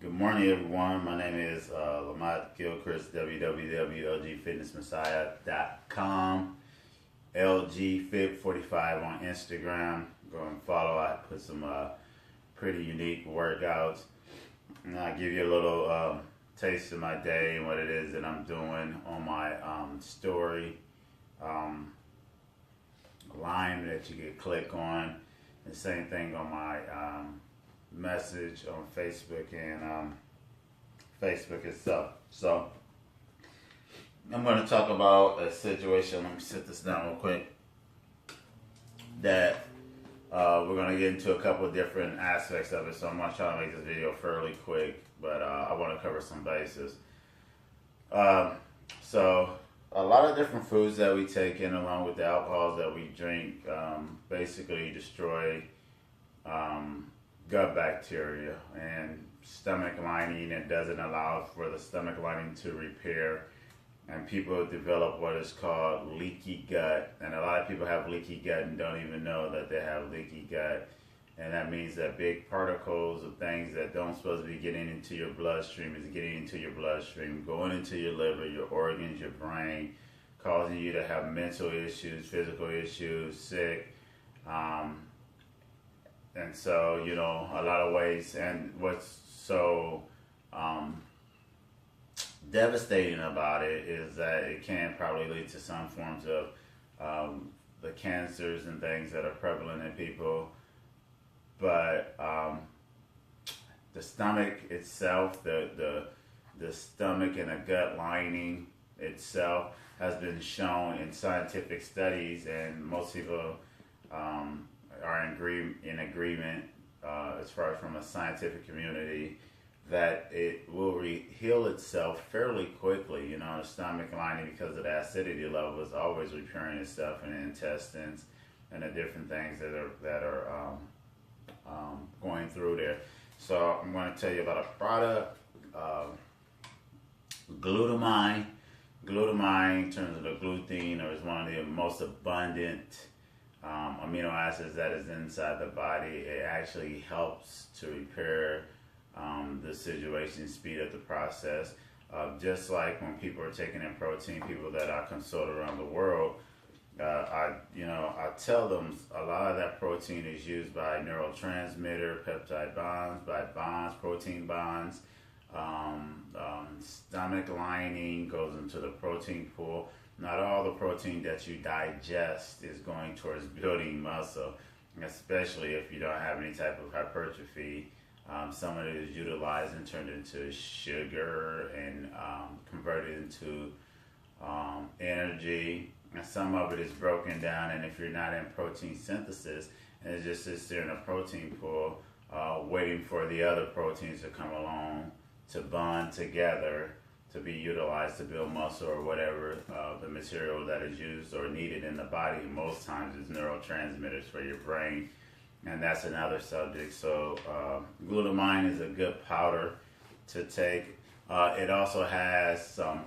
Good morning, everyone. My name is Lamont Gilchrist, www.LGFitnessMessiah.com, LG-FIT45 on Instagram. Go and follow. I put some pretty unique workouts. And I'll give you a little taste of my day and what it is that I'm doing on my story line that you can click on. The same thing on my message on Facebook and Facebook itself. So I'm going to talk about a situation. Let me sit this down real quick. That we're going to get into a couple of different aspects of it. So I'm going to try to make this video fairly quick, but I want to cover some bases. So a lot of different foods that we take in along with the alcohols that we drink basically destroy gut bacteria and stomach lining. It doesn't allow for the stomach lining to repair, and people develop what is called leaky gut. And a lot of people have leaky gut and don't even know that they have leaky gut. And that means that big particles of things that don't supposed to be getting into your bloodstream is getting into your bloodstream, going into your liver, your organs, your brain, causing you to have mental issues, physical issues, sick. And so, you know, a lot of ways. And what's so devastating about it is that it can probably lead to some forms of the cancers and things that are prevalent in people. But the stomach itself, the stomach and the gut lining itself has been shown in scientific studies, and most people are in agreement as far as from a scientific community, that it will heal itself fairly quickly. You know, the stomach lining, because of the acidity level, is always repairing itself in the intestines and the different things that are going through there. So I'm going to tell you about a product, glutamine. Glutamine, in terms of the gluteine, is one of the most abundant amino acids that is inside the body. It actually helps to repair the situation, speed up the process. Just like when people are taking in protein, people that I consult around the world, I tell them a lot of that protein is used by neurotransmitter, peptide bonds, protein bonds. Stomach lining goes into the protein pool. Not all the protein that you digest is going towards building muscle, especially if you don't have any type of hypertrophy. Some of it is utilized and turned into sugar and converted into energy. And some of it is broken down, and if you're not in protein synthesis, and it just sits there in a protein pool, waiting for the other proteins to come along to bond together to be utilized to build muscle or whatever the material that is used or needed in the body. Most times it's neurotransmitters for your brain, and that's another subject. So glutamine is a good powder to take. It also has some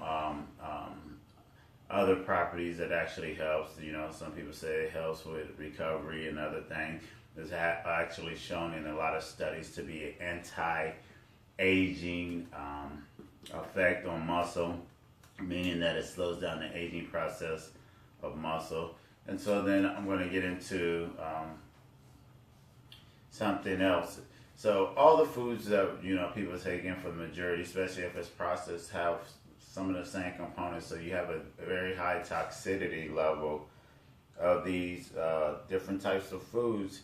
other properties that actually helps. You know, some people say it helps with recovery and other things. It's actually shown in a lot of studies to be an anti-aging effect on muscle, meaning that it slows down the aging process of muscle. And so then I'm going to get into something else. So all the foods that people take in for the majority, especially if it's processed, have some of the same components. So you have a very high toxicity level of these different types of foods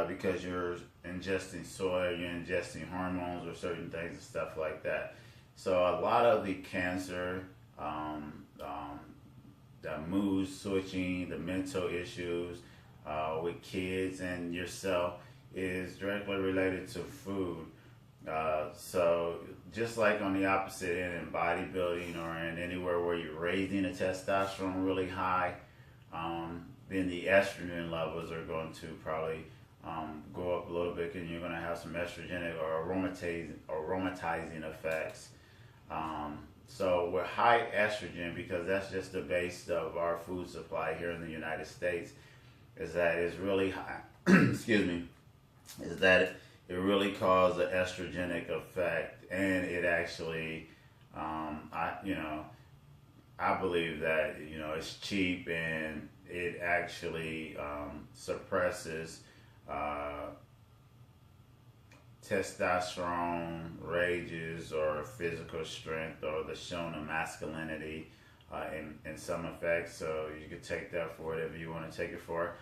because you're ingesting soy, you're ingesting hormones or certain things and stuff like that. So a lot of the cancer, the mood switching, the mental issues with kids and yourself is directly related to food. So just like on the opposite end in bodybuilding or in anywhere where you're raising the testosterone really high, then the estrogen levels are going to probably go up a little bit, and you're going to have some estrogenic or aromatizing effects. So with high estrogen, because that's just the base of our food supply here in the United States, is that it's really high. Excuse me. Is that it really causes an estrogenic effect, and it actually, I believe that it's cheap, and it actually suppresses testosterone rages or physical strength or the shown of masculinity in some effects. So you could take that for whatever you want to take it for.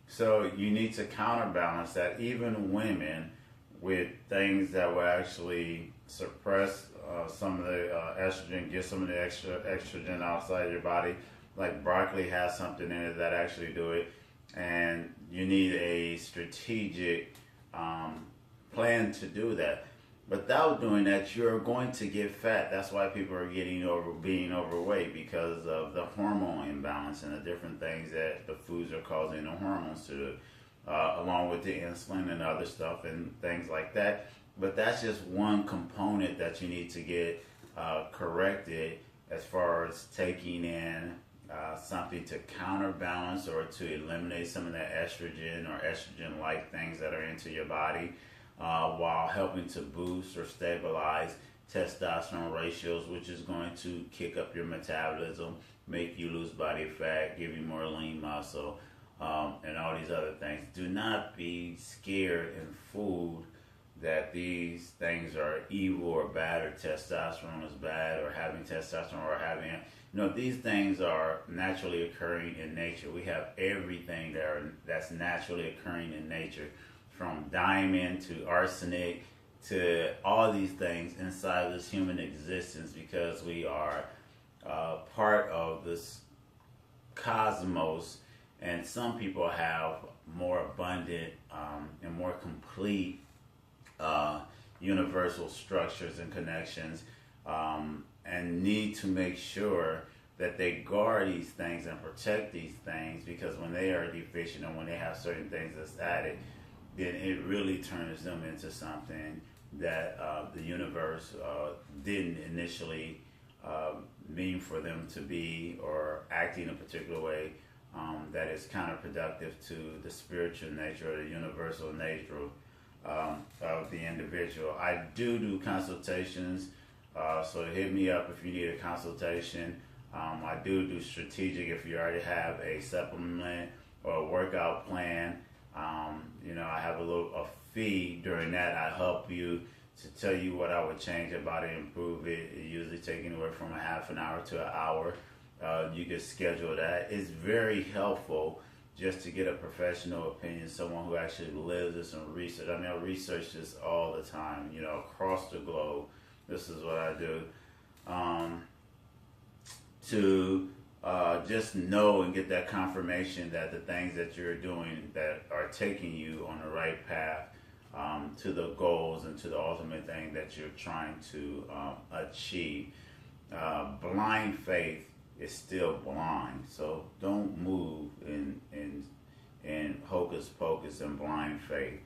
So you need to counterbalance that. Even women with things that will actually suppress some of the estrogen, get some of the estrogen outside your body, like broccoli has something in it that actually do it, and you need a strategic plan to do that. Without doing that, you're going to get fat. That's why people are being overweight, because of the hormone imbalance and the different things that the foods are causing the hormones to do, along with the insulin and other stuff and things like that. But that's just one component that you need to get corrected, as far as taking in something to counterbalance or to eliminate some of that estrogen or estrogen-like things that are into your body, while helping to boost or stabilize testosterone ratios, which is going to kick up your metabolism, make you lose body fat, give you more lean muscle, and all these other things. Do not be scared in food that these things are evil or bad, or testosterone is bad, or having testosterone, or having, these things are naturally occurring in nature. We have everything that's naturally occurring in nature, from diamond to arsenic to all these things inside this human existence, because we are part of this cosmos. And some people have more abundant and more complete universal structures and connections, and need to make sure that they guard these things and protect these things, because when they are deficient and when they have certain things that's added, then it really turns them into something that the universe didn't initially mean for them to be, or acting a particular way that is counterproductive to the spiritual nature or the universal nature of the individual. I do consultations, so hit me up if you need a consultation. I do strategic if you already have a supplement or a workout plan. I have a fee during that. I help you to tell you what I would change about it, improve it. It usually takes anywhere from a half an hour to an hour. You can schedule that. It's very helpful just to get a professional opinion, someone who actually lives this and research. I research this all the time, across the globe. This is what I do. To just know and get that confirmation that the things that you're doing that are taking you on the right path to the goals and to the ultimate thing that you're trying to achieve. Blind faith is still blind, so don't move in hocus pocus and blind faith.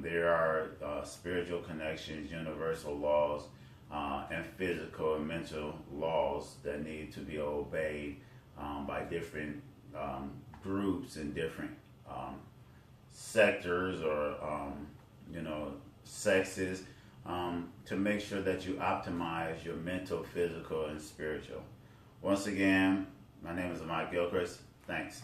There are spiritual connections, universal laws, and physical and mental laws that need to be obeyed by different groups and different sectors or sexes, to make sure that you optimize your mental, physical, and spiritual. Once again, my name is Ahmad Gilchrist. Thanks.